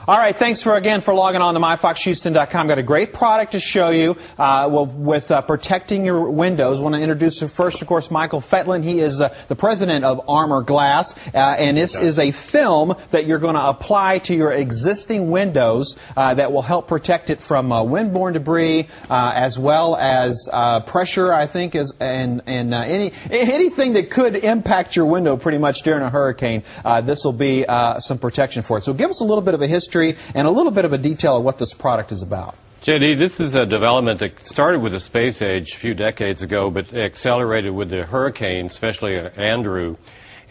All right, thanks again for logging on to myfoxhouston.com. Got a great product to show you with protecting your windows. I want to introduce first, of course, Michael Fetlin. He is the president of Armor Glass, and this is a film that you're going to apply to your existing windows that will help protect it from windborne debris as well as pressure, I think, and anything that could impact your window pretty much during a hurricane. This will be some protection for it. So give us a little bit of a history and a little bit of a detail of what this product is about. JD, this is a development that started with the space age a few decades ago, but accelerated with the hurricane, especially Andrew.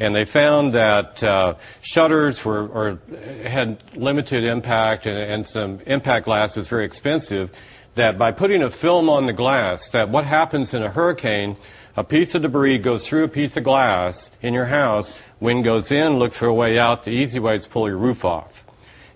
And they found that shutters had limited impact, and some impact glass was very expensive, that by putting a film on the glass, that what happens in a hurricane, a piece of debris goes through a piece of glass in your house, wind goes in, looks for a way out, the easy way is to pull your roof off.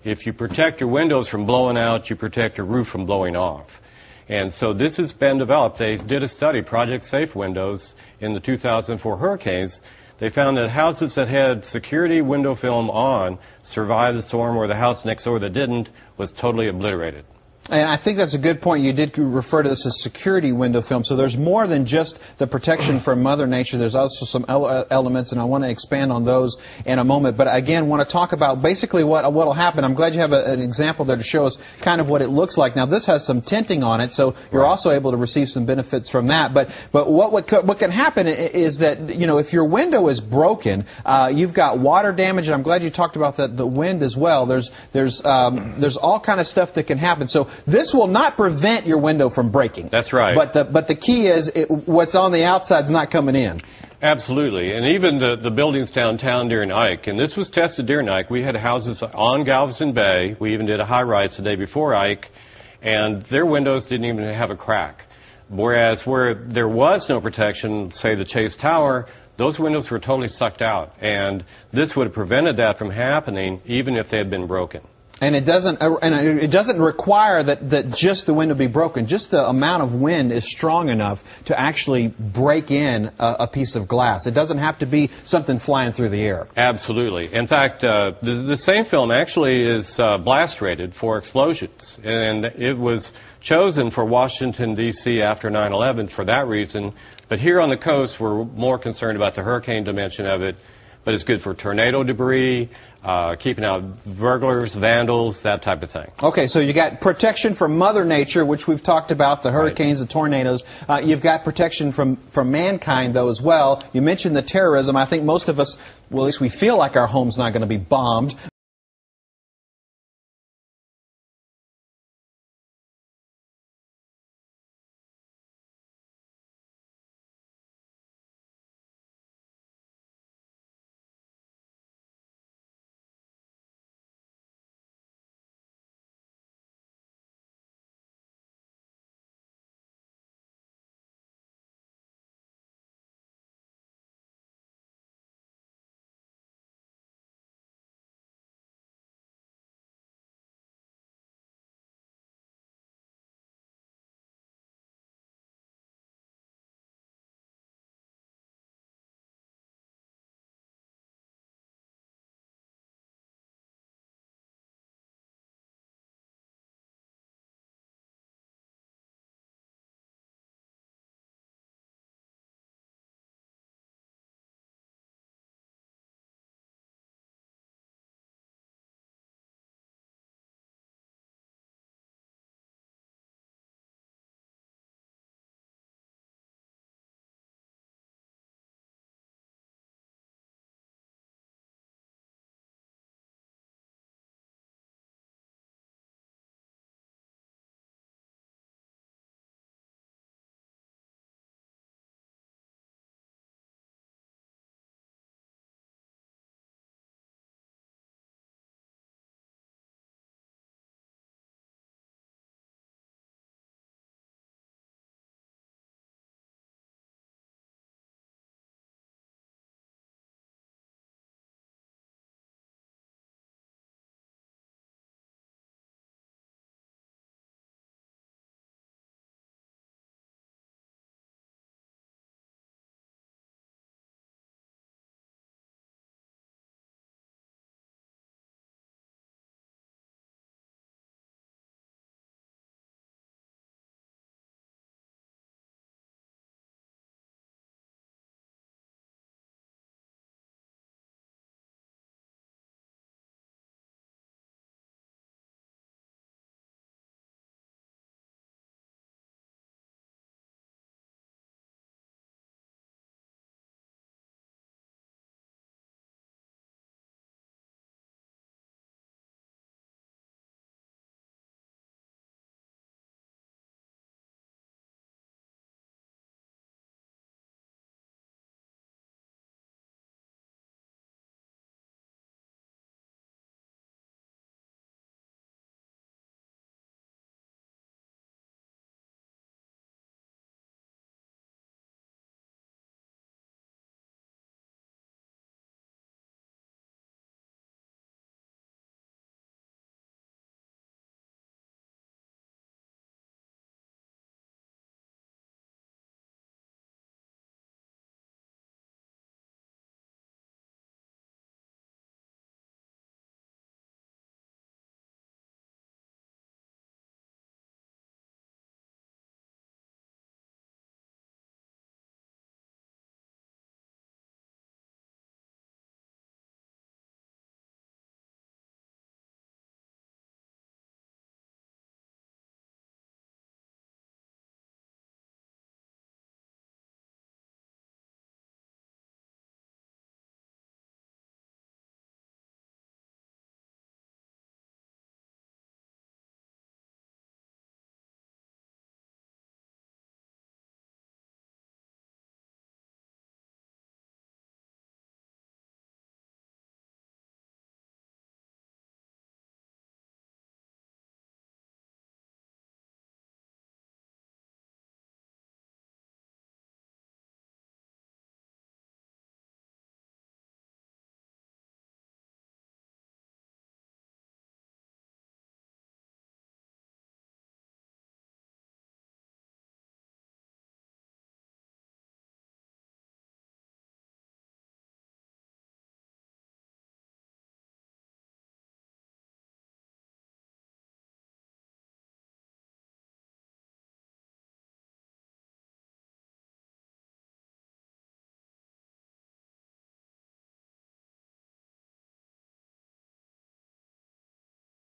If you protect your windows from blowing out, you protect your roof from blowing off. And so this has been developed. They did a study, Project Safe Windows, in the 2004 hurricanes. They found that houses that had security window film on survived the storm, where the house next door that didn't was totally obliterated. And I think that's a good point. You did refer to this as security window film. So there's more than just the protection from Mother Nature. There's also some elements, and I want to expand on those in a moment. But again, want to talk about basically what will happen. I'm glad you have an example there to show us kind of what it looks like. Now, this has some tinting on it, so you're also able to receive some benefits from that. But what can happen is that, you know, if your window is broken, you've got water damage, and I'm glad you talked about the wind as well. There's all kind of stuff that can happen. So this will not prevent your window from breaking. That's right. But the key is what's on the outside is not coming in. Absolutely. And even the buildings downtown during Ike, and this was tested during Ike. We had houses on Galveston Bay. We even did a high-rise the day before Ike, and their windows didn't even have a crack. Whereas where there was no protection, say the Chase Tower, those windows were totally sucked out. And this would have prevented that from happening even if they had been broken. And it doesn't require that just the window be broken. Just the amount of wind is strong enough to actually break in a piece of glass. It doesn't have to be something flying through the air. Absolutely. In fact, the same film actually is blast rated for explosions. And it was chosen for Washington, D.C. after 9/11 for that reason. But here on the coast, we're more concerned about the hurricane dimension of it. But it's good for tornado debris, keeping out burglars, vandals, that type of thing. Okay, so you got protection from Mother Nature, which we've talked about, the hurricanes, the tornadoes. You've got protection from mankind, though, as well. You mentioned the terrorism. I think most of us, well, at least we feel like our home's not going to be bombed.